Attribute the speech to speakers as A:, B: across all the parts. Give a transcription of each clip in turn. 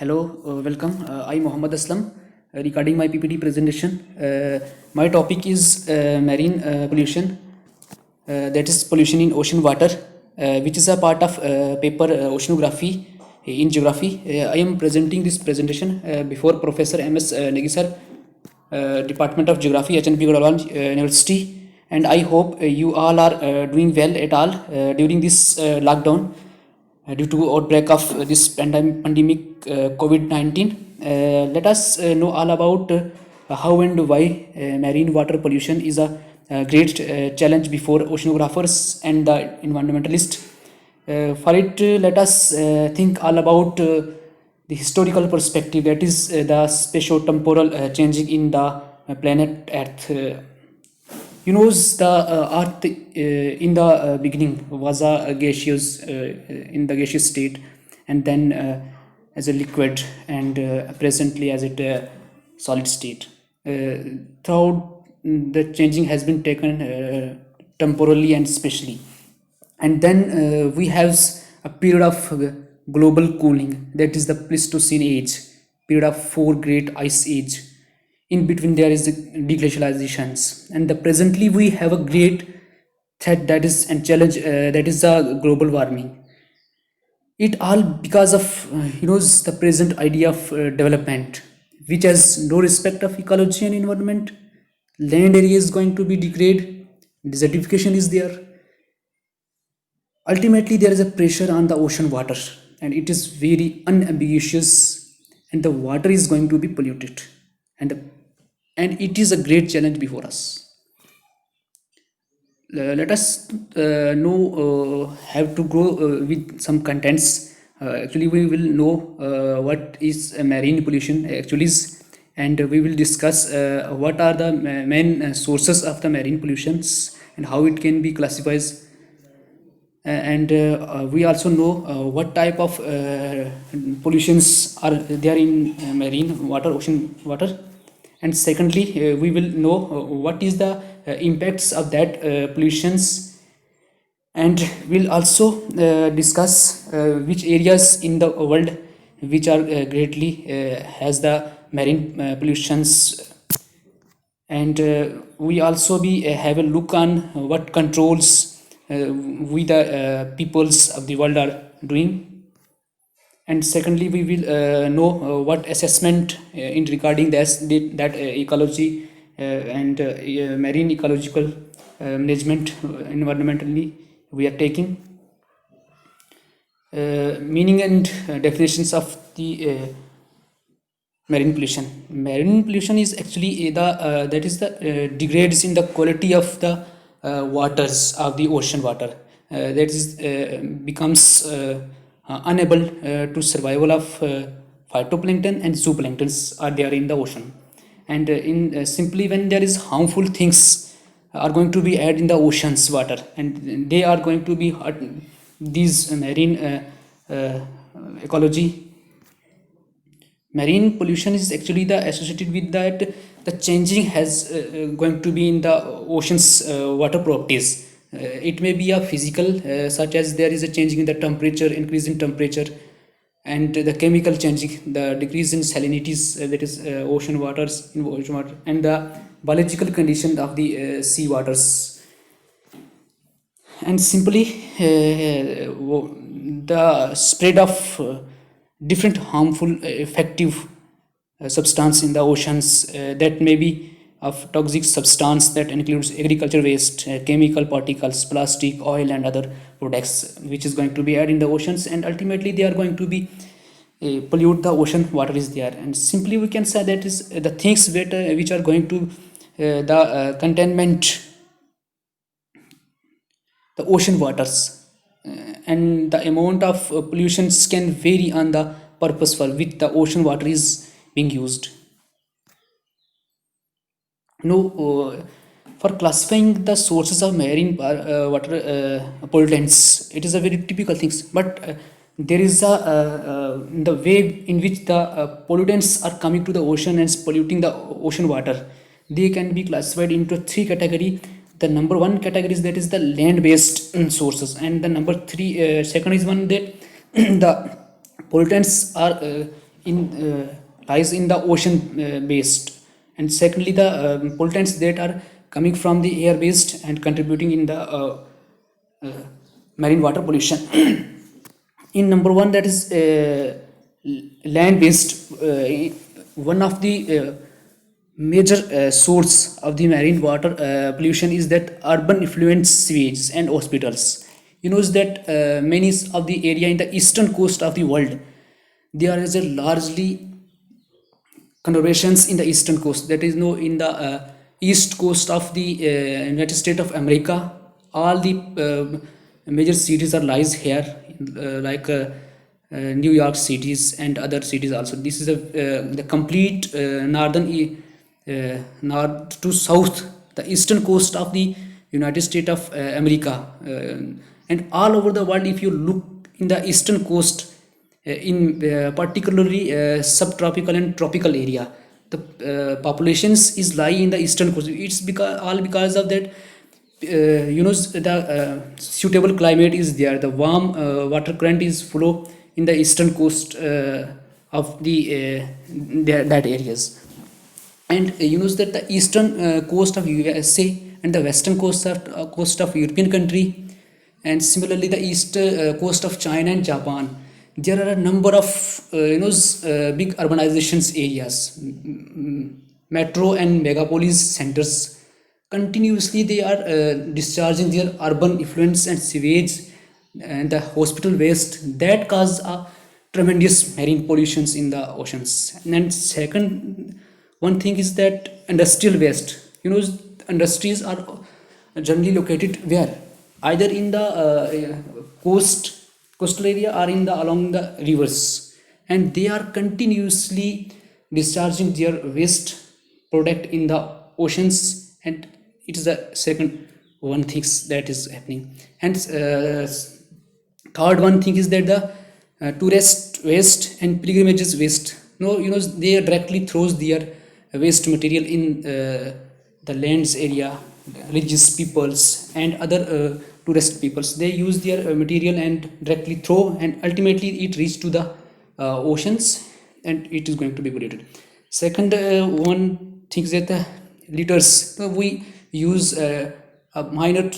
A: Hello, welcome. I'm Mohammad Aslam, regarding my PPT presentation. My topic is marine pollution, that is pollution in ocean water, which is a part of paper oceanography in geography. I am presenting this presentation before Professor M.S. Negi sir, Department of Geography, HNP Gurgaon University, and I hope you all are doing well at all during this lockdown due to outbreak of this pandemic COVID-19. Let us know all about how and why marine water pollution is a great challenge before oceanographers and the environmentalists. For it, let us think all about the historical perspective, that is the spatio-temporal changing in the planet Earth. The earth in the beginning was a gaseous in the gaseous state, and then as a liquid, and presently as a solid state. Throughout, the changing has been taken temporally and spatially, and then we have a period of global cooling, that is the Pleistocene age, period of 4 great ice age. In between there is the deglacializations, and presently we have a great threat, that is and challenge, that is the global warming. It all because of the present idea of development, which has no respect of ecology and environment. Land area is going to be degraded, desertification is there. Ultimately there is a pressure on the ocean water, and it is very unambiguous, and the water is going to be polluted, and it is a great challenge before us. Let us know have to go with some contents. Actually we will know what is marine pollution actually is, and we will discuss what are the main sources of the marine pollutions and how it can be classified. And we also know what type of pollutions are there in marine water, ocean water. And secondly, we will know what is the impacts of that pollutions, and we'll also discuss which areas in the world which are greatly has the marine pollutions. And we also be have a look on what controls we the peoples of the world are doing. And secondly, we will know what assessment in regarding that ecology and marine ecological management environmentally we are taking. Meaning and definitions of the marine pollution. Marine pollution is actually that is the degrades in the quality of the waters of the ocean water. That is becomes unable to survival of phytoplankton and zooplanktons are there in the ocean. And in simply when there is harmful things are going to be added in the ocean's water, and they are going to be hurt these marine ecology. Marine pollution is actually the associated with that the changing has going to be in the ocean's water properties. It may be a physical, such as there is a changing in the temperature, increase in temperature, and the chemical changing, the decrease in salinities, that is ocean waters in ocean water, and the biological condition of the sea waters. And simply the spread of different harmful effective substance in the oceans, that may be of toxic substance that includes agriculture waste, chemical particles, plastic, oil, and other products, which is going to be added in the oceans, and ultimately they are going to be pollute the ocean water is there. And simply we can say that is the things which are going to the containment the ocean waters. And the amount of pollutions can vary on the purpose for which the ocean water is being used. No, for classifying the sources of marine water pollutants, it is a very typical things. But there is the way in which the pollutants are coming to the ocean and polluting the ocean water. They can be classified into 3 categories. The number one category is that is the land-based sources, and the number three second is one that the pollutants are in lies in the ocean based, and secondly the pollutants that are coming from the air based and contributing in the uh, marine water pollution. In number one, that is land based. One of the major source of the marine water pollution is that urban effluent sewage and hospitals. You know that many of the area in the eastern coast of the world, there is a largely conurbations in the eastern coast, that is no in the east coast of the United States of America. All the major cities are lies here, like New York cities and other cities also. This is the complete north to south, the eastern coast of the United States of America, and all over the world. If you look in the eastern coast, in particularly subtropical and tropical area, the populations is lie in the eastern coast. It's because all because of that, the suitable climate is there, the warm water current is flow in the eastern coast of the that areas. And that the eastern coast of USA and the western coast of European country, and similarly the east coast of China and Japan, there are a number of big urbanizations areas, metro and megapolis centers. Continuously they are discharging their urban effluents and sewage and the hospital waste that cause tremendous marine pollutions in the oceans. And then second one thing is that industrial waste. Industries are generally located where, either in the coastal area or in the along the rivers, and they are continuously discharging their waste product in the oceans, and it is the second one things that is happening. And third one thing is that the tourist waste and pilgrimages waste. They directly throws their waste material in the lands area. Religious peoples and other tourist peoples, they use their material and directly throw, and ultimately it reach to the oceans, and it is going to be polluted. Second one thing is that the litters. We use minor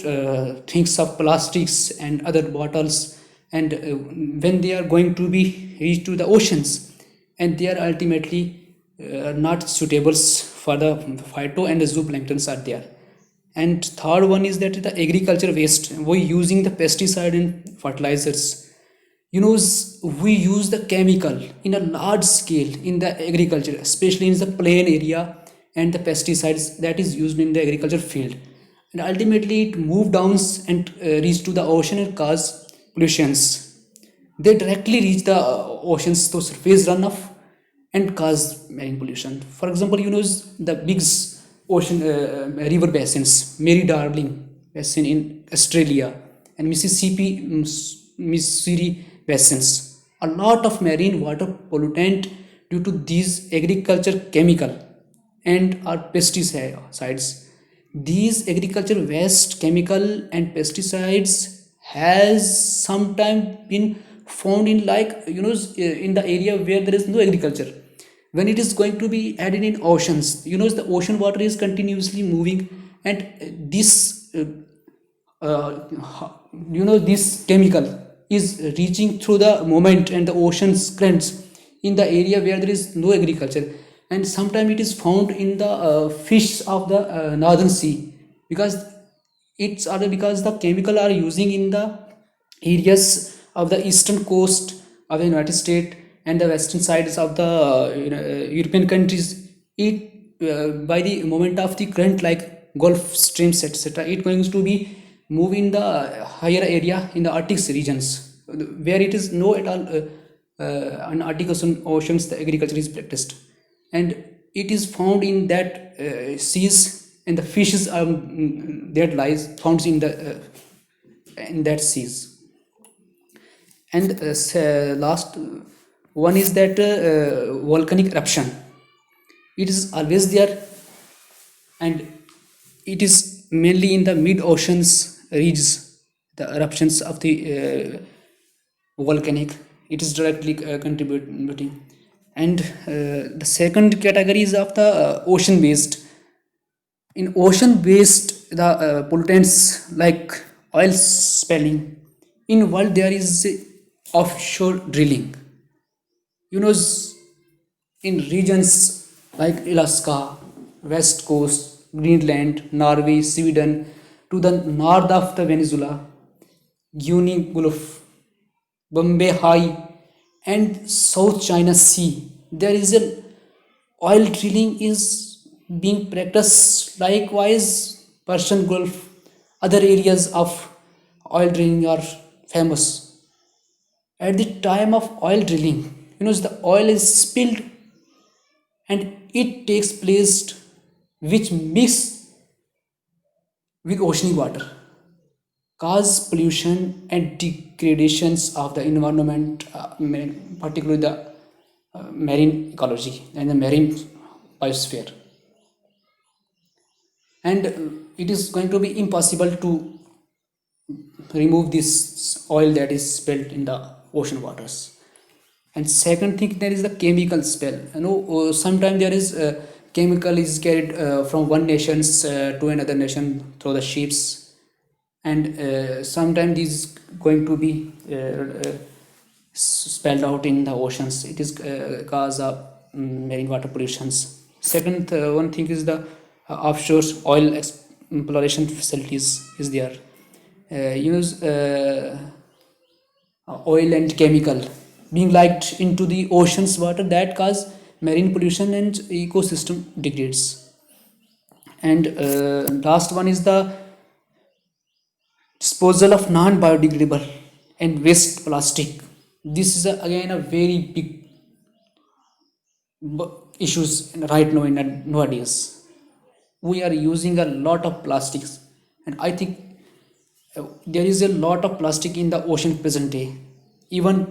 A: things of plastics and other bottles, and when they are going to be reached to the oceans, and they are ultimately not suitable for the phyto and the zooplanktons are there. And third one is that the agriculture waste, we using the pesticide and fertilizers. We use the chemical in a large scale in the agriculture, especially in the plain area, and the pesticides that is used in the agriculture field, and ultimately it move down and reach to the ocean and cause pollutions. They directly reach the oceans through surface runoff and cause marine pollution. For example, the big ocean river basins, Mary Darling Basin in Australia and Missouri basins. A lot of marine water pollutant due to these agriculture chemical and our pesticides. These agriculture waste, chemical and pesticides has sometimes been found in in the area where there is no agriculture. When it is going to be added in oceans, the ocean water is continuously moving, and this this chemical is reaching through the movement and the ocean's currents in the area where there is no agriculture, and sometimes it is found in the fish of the northern sea, because it's other because the chemical are using in the areas of the eastern coast of the United States and the western sides of the European countries. It by the moment of the current, like Gulf streams, etc., it going to be move in the higher area in the Arctic regions, where it is no at all in Arctic oceans the agriculture is practiced, and it is found in that seas, and the fishes are that lies found in that seas. And last one is that volcanic eruption. It is always there, and it is mainly in the mid oceans regions, the eruptions of the volcanic. It is directly contributing. And the second category is of the ocean based. In ocean based, the pollutants like oil spilling. In world there is offshore drilling, you know, in regions like Alaska, west coast, Greenland, Norway, Sweden, to the north of the Venezuela, Guinea Gulf, Bombay High, and South China Sea, there is a oil drilling is being practiced. Likewise, Persian Gulf, other areas of oil drilling are famous. At the time of oil drilling, you know, the oil is spilled and it takes place which mix with oceanic water, cause pollution and degradations of the environment, particularly the marine ecology and the marine biosphere. And it is going to be impossible to remove this oil that is spilled in the ocean waters. And second thing, there is the chemical spill. You know, sometimes there is chemical is carried from one nations to another nation through the ships, and sometimes this is going to be spelled out in the oceans. It is cause of marine water pollutions. Second one thing is the offshore oil exploration facilities is there. Use oil and chemical being leaked into the ocean's water that cause marine pollution and ecosystem degrades. And last one is the disposal of non-biodegradable and waste plastic. This is again a very big issues right now in nowadays. We are using a lot of plastics, and I think there is a lot of plastic in the ocean present day. Even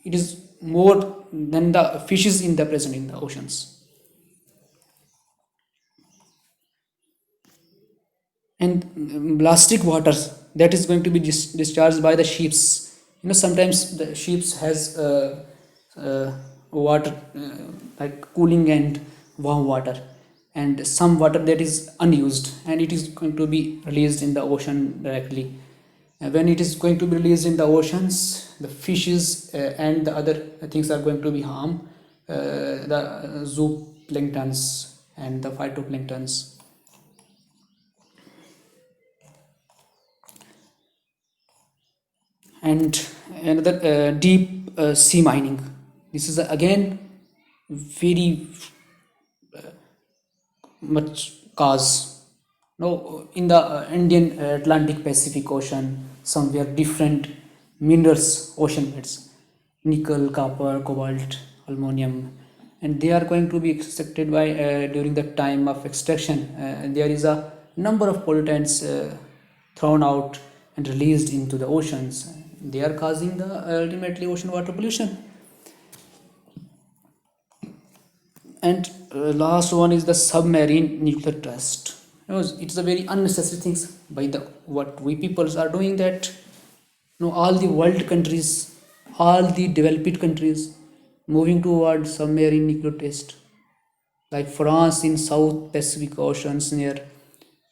A: it is more than the fishes in the present in the oceans. And plastic waters that is going to be discharged by the ships. You know, sometimes the ships has water like cooling and warm water, and some water that is unused, and it is going to be released in the ocean directly. And when it is going to be released in the oceans, the fishes and the other things are going to be harmed, the zooplanktons and the phytoplanktons. And another deep sea mining. This is again very much cause. No, in the Indian Atlantic Pacific Ocean, somewhere different minerals, ocean beds, nickel, copper, cobalt, aluminum, and they are going to be extracted by during the time of extraction. There is a number of pollutants thrown out and released into the oceans. They are causing the ultimately ocean water pollution. And last one is the submarine nuclear test. You know, it's a very unnecessary things by the what we peoples are doing that. You know, all the world countries, all the developed countries moving toward submarine nuclear test, like France in South Pacific Oceans near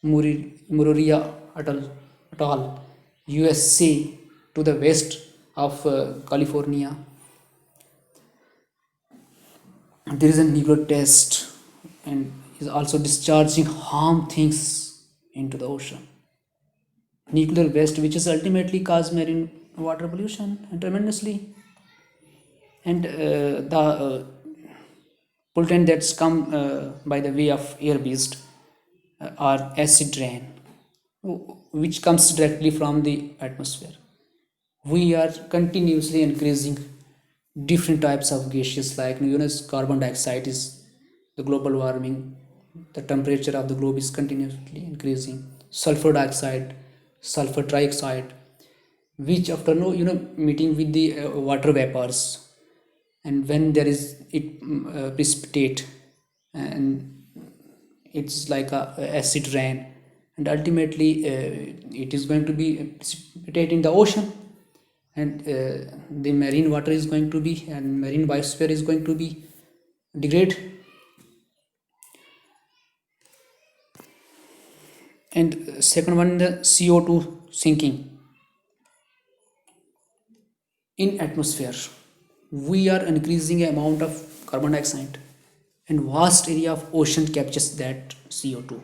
A: Mururia Atoll, USA to the west of California. There is a nuclear test and is also discharging harm things into the ocean. Nuclear waste, which is ultimately cause marine water pollution and tremendously. And the pollutant that's come by the way of air based are acid rain, which comes directly from the atmosphere. We are continuously increasing different types of gases, like, you know, carbon dioxide is the global warming, the temperature of the globe is continuously increasing. Sulfur dioxide, sulfur trioxide, which after no, you know, meeting with the water vapors, and when there is it precipitate, and it's like a acid rain, and ultimately it is going to be precipitate in the ocean. and the marine water is going to be, and marine biosphere is going to be degrade. And second one, the CO2 sinking in atmosphere. We are increasing amount of carbon dioxide, and vast area of ocean captures that CO2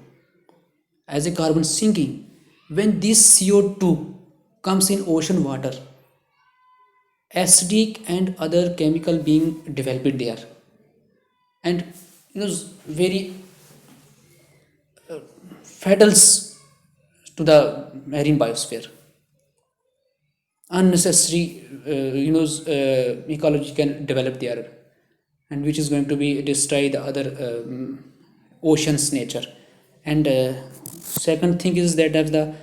A: as a carbon sinking. When this CO2 comes in ocean water, acidic and other chemical being developed there, and very fatals to the marine biosphere. Unnecessary ecology can develop there, and which is going to be destroy the other oceans nature. And second thing is that as the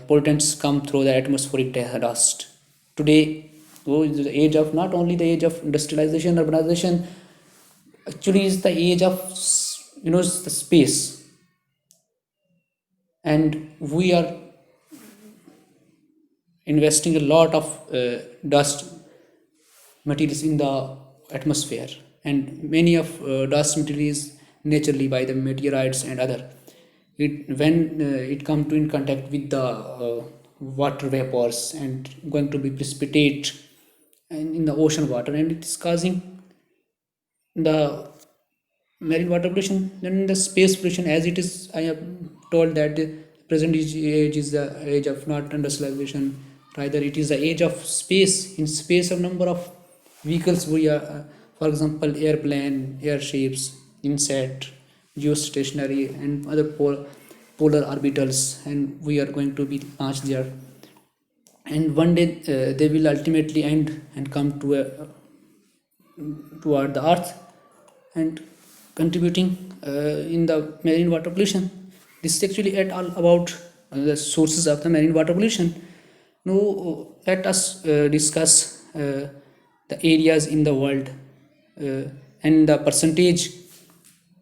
A: pollutants come through the atmospheric dust today, though is the age of, not only the age of industrialization, urbanization, actually is the age of the space. And we are investing a lot of dust materials in the atmosphere, and many of dust materials naturally by the meteorites and other. When it come to in contact with the water vapors and going to be precipitate and in the ocean water, and it is causing the marine water pollution. Then the space pollution, as it is, I have told that the present age is the age of not industrialization, rather it is the age of space. In space, a number of vehicles we are, for example, airplane, airships, insect, geostationary, and other polar orbitals, and we are going to be launched there. And one day they will ultimately end and come to toward the earth, and contributing in the marine water pollution. This is actually at all about the sources of the marine water pollution. Now let us discuss the areas in the world and the percentage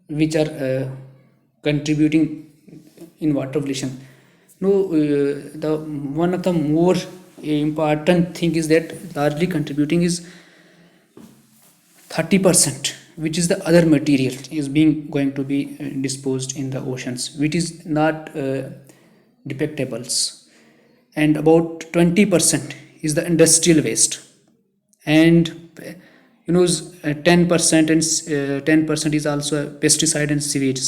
A: which are contributing in water pollution. Now the one of the more important thing is that largely contributing is 30%, which is the other material is being going to be disposed in the oceans, which is not depictables. And about 20% is the industrial waste, and 10% and 10% is also pesticide and sewage,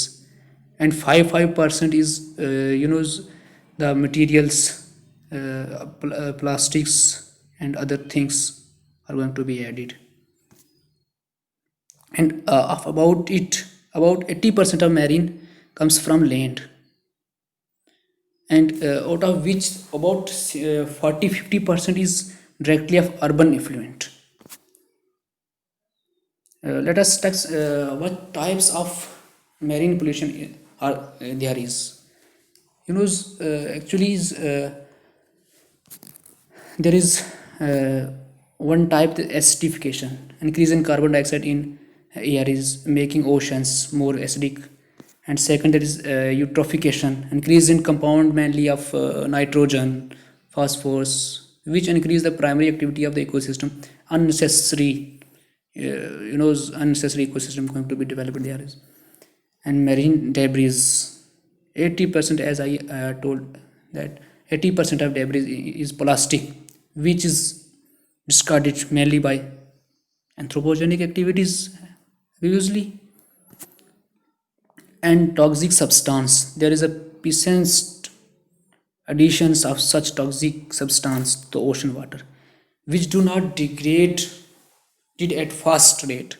A: and 5% is the materials, plastics and other things are going to be added. And of about 80% of marine comes from land, and out of which about 40-50% is directly of urban effluent. Let us touch what types of marine pollution are there is. Actually is there is one type, the acidification, increase in carbon dioxide in air is making oceans more acidic. And second, there is eutrophication, increase in compound mainly of nitrogen, phosphorus, which increase the primary activity of the ecosystem. Unnecessary unnecessary ecosystem going to be developed there is. And marine debris, 80%, as I told that 80% of debris is plastic, which is discarded mainly by anthropogenic activities usually. And toxic substance, there is a percent additions of such toxic substance to ocean water, which do not degrade it at fast rate,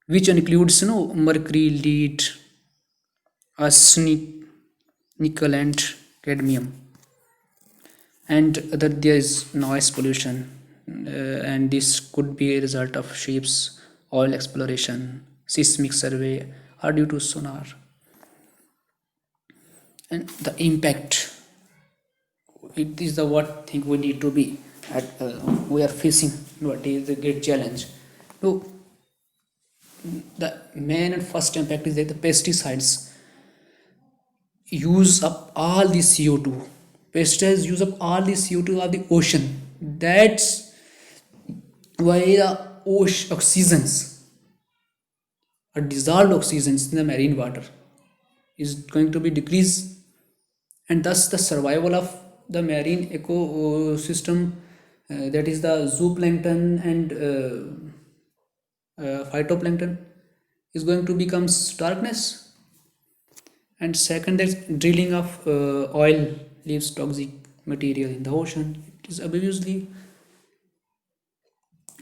A: which includes mercury, lead, arsenic, nickel, and cadmium. And other, there is noise pollution, and this could be a result of ships, oil exploration, seismic survey, or due to sonar. And the impact, it is the what thing we need to be at, we are facing what is the great challenge. So the main and first impact is that the pesticides use up all the CO2. Pesticides use up all the CO2 of the ocean, That's why the oxygens or dissolved oxygens in the marine water is going to be decreased, and thus the survival of the marine ecosystem, that is the zooplankton and phytoplankton, is going to become darkness. And second, there's drilling of oil leaves toxic material in the ocean. It is obviously,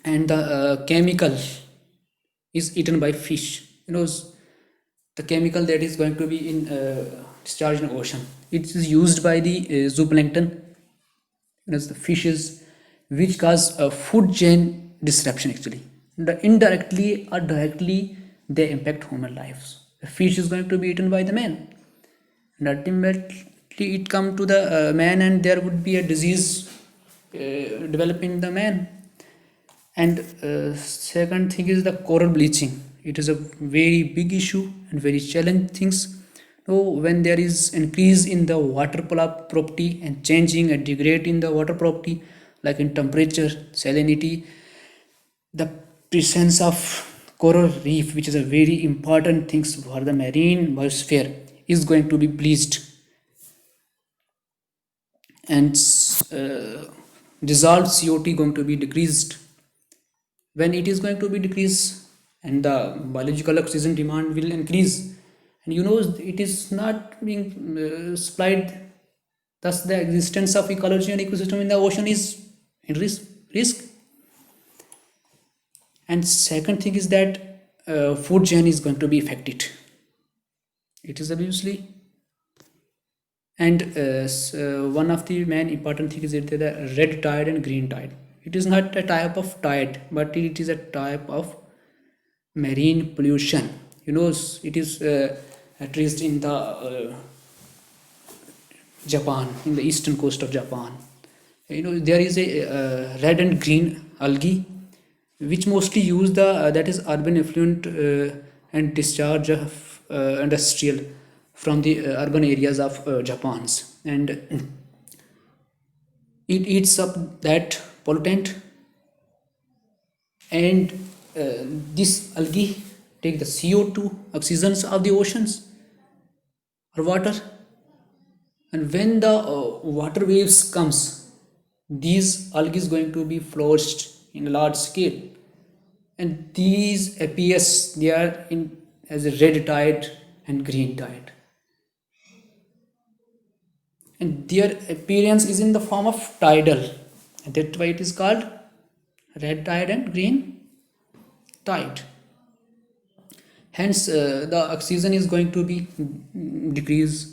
A: and the chemical is eaten by fish. The chemical that is going to be in discharged in ocean. It is used by the zooplankton, the fishes, which cause a food chain disruption. Actually, indirectly or directly, they impact human lives. The fish is going to be eaten by the man, and ultimately it come to the man, and there would be a disease developing the man. And second thing is the coral bleaching. It is a very big issue and very challenging things. So when there is increase in the water property and changing and degrade in the water property, like in temperature, salinity, the presence of coral reef, which is a very important thing for the marine biosphere, is going to be bleached, and dissolved CO2 going to be decreased. When it is going to be decreased, and the biological oxygen demand will increase, and it is not being supplied, thus the existence of ecology and ecosystem in the ocean is in risk. And second thing is that food chain is going to be affected. It is obviously. And one of the main important things is the red tide and green tide. It is not a type of tide, but it is a type of marine pollution. It is at least in the Japan, in the eastern coast of Japan. There is a red and green algae, which mostly use the that is urban effluent and discharge of industrial from the urban areas of Japan's, and it eats up that pollutant, and this algae take the CO2 oxygens of the oceans or water, and when the water waves comes, these algae is going to be flourished in a large scale, and these appears they are in as a red tide and green tide, and their appearance is in the form of tidal, and that's why it is called red tide and green tide. Hence the oxygen is going to be decreased,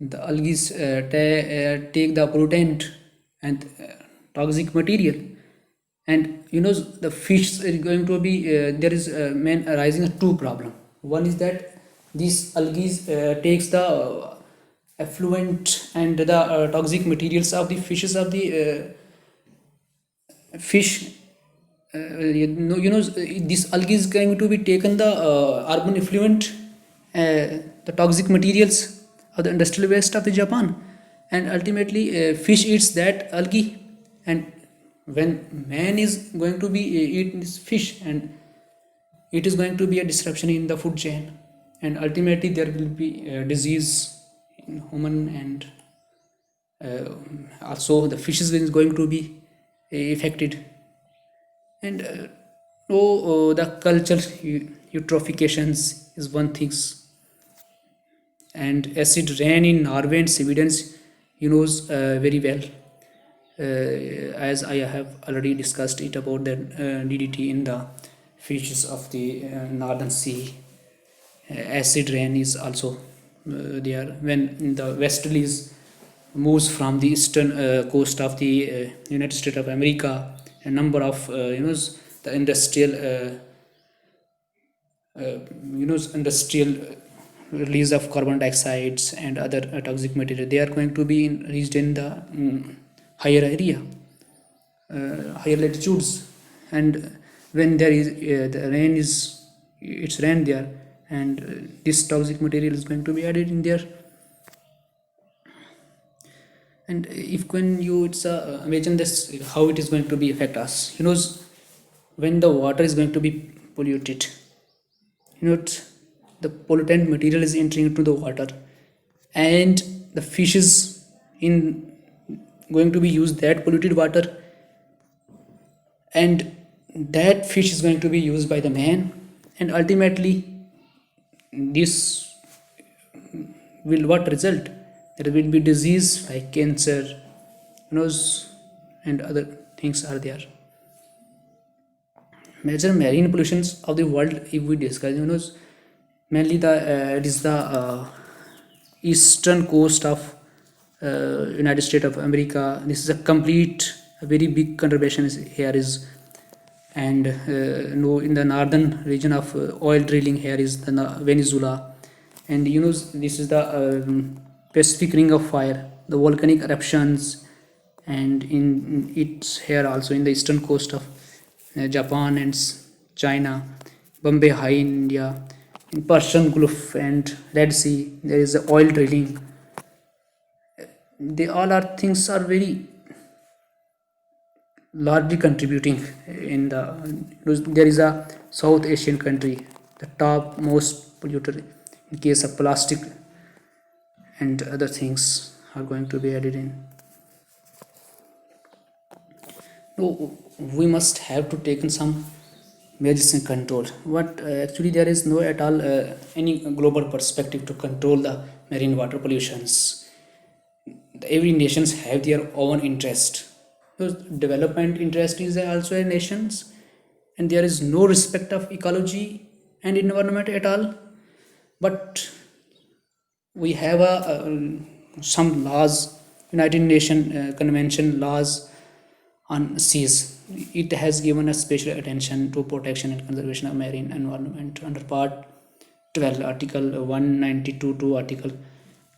A: the algae take the pollutant and toxic material, and the fish is going to be there is main arising a two problem. One is that this algae takes the effluent and the toxic materials of the fishes of the fish. This algae is going to be taken the urban effluent, the toxic materials of the industrial waste of the Japan, and ultimately fish eats that algae, and when man is going to be eat this fish, and it is going to be a disruption in the food chain, and ultimately there will be disease in human, and also the fishes is going to be affected. And the cultural eutrophications is one thing, and acid rain in Norway and Sweden, very well, as I have already discussed it about the DDT in the fishes of the northern sea. Acid rain is also there when the westerlies moves from the eastern coast of the United States of America. A number of the industrial industrial release of carbon dioxides and other toxic material, they are going to be reached in the higher area, higher latitudes, and when there is the rain is it's rain there, and this toxic material is going to be added in there. And if when you it's imagine this, how it is going to be affect us, when the water is going to be polluted, the pollutant material is entering into the water, and the fishes in going to be use that polluted water, and that fish is going to be used by the man, and ultimately this will what result? There will be disease like cancer, and other things are there. Major marine pollutions of the world, if we discuss, mainly the it is the eastern coast of United States of America. This is a complete, a very big contribution here is, and no, in the northern region of oil drilling here is the Venezuela, and this is the Pacific Ring of Fire, the volcanic eruptions, and in it's here also in the eastern coast of Japan and China, Bombay High in India, in Persian Gulf and Red Sea, there is the oil drilling. They all are things are very largely contributing in the. There is a South Asian country, the top most polluter in case of plastic and other things are going to be added in. No, we must have to take in some measures in control. What actually there is no at all any global perspective to control the marine water pollutions. Every nations have their own interest. Because development interest is also a nation's, and there is no respect of ecology and environment at all. But we have some laws, United Nations Convention laws on seas. It has given a special attention to protection and conservation of marine environment under Part 12, Article 192 to Article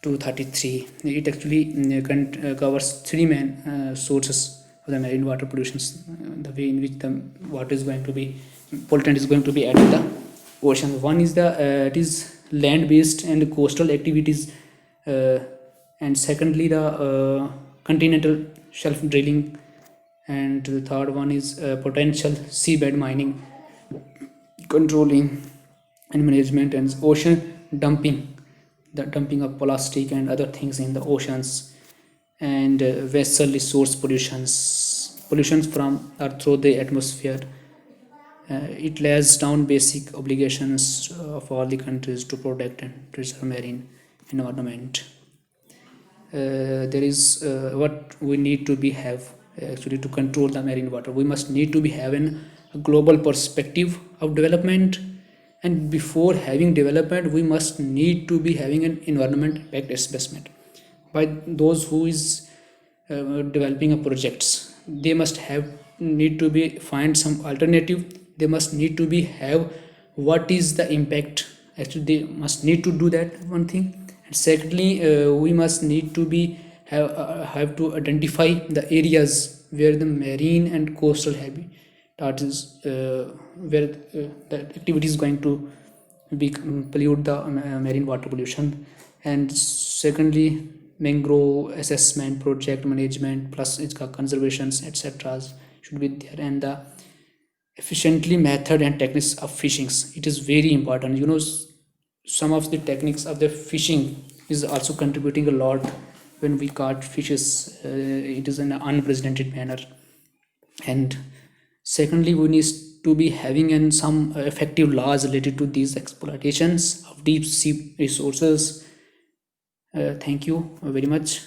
A: 233. It actually covers three main sources of the marine water pollutions, the way in which the water is going to be pollutant is going to be added to the ocean. One is the it is land-based and coastal activities, and secondly the continental shelf drilling, and the third one is potential seabed mining, controlling and management, and ocean dumping, the dumping of plastic and other things in the oceans, and vessel resource pollutions from or through the atmosphere. It lays down basic obligations of all the countries to protect and preserve marine environment. There is what we need to be have actually to control the marine water. We must need to be having a global perspective of development, and before having development we must need to be having an environment impact assessment by those who is developing a projects. They must have need to be find some alternative. They must need to be have what is the impact. Actually they must need to do that one thing, and secondly we must need to be have to identify the areas where the marine and coastal habitat is where the activity is going to be pollute the marine water pollution, and secondly mangrove assessment, project management plus its conservations etc should be there, and the efficiently method and techniques of fishings, it is very important. Some of the techniques of the fishing is also contributing a lot. When we caught fishes, it is in an unprecedented manner, and secondly we need to be having in some effective laws related to these exploitations of deep sea resources. Thank you very much.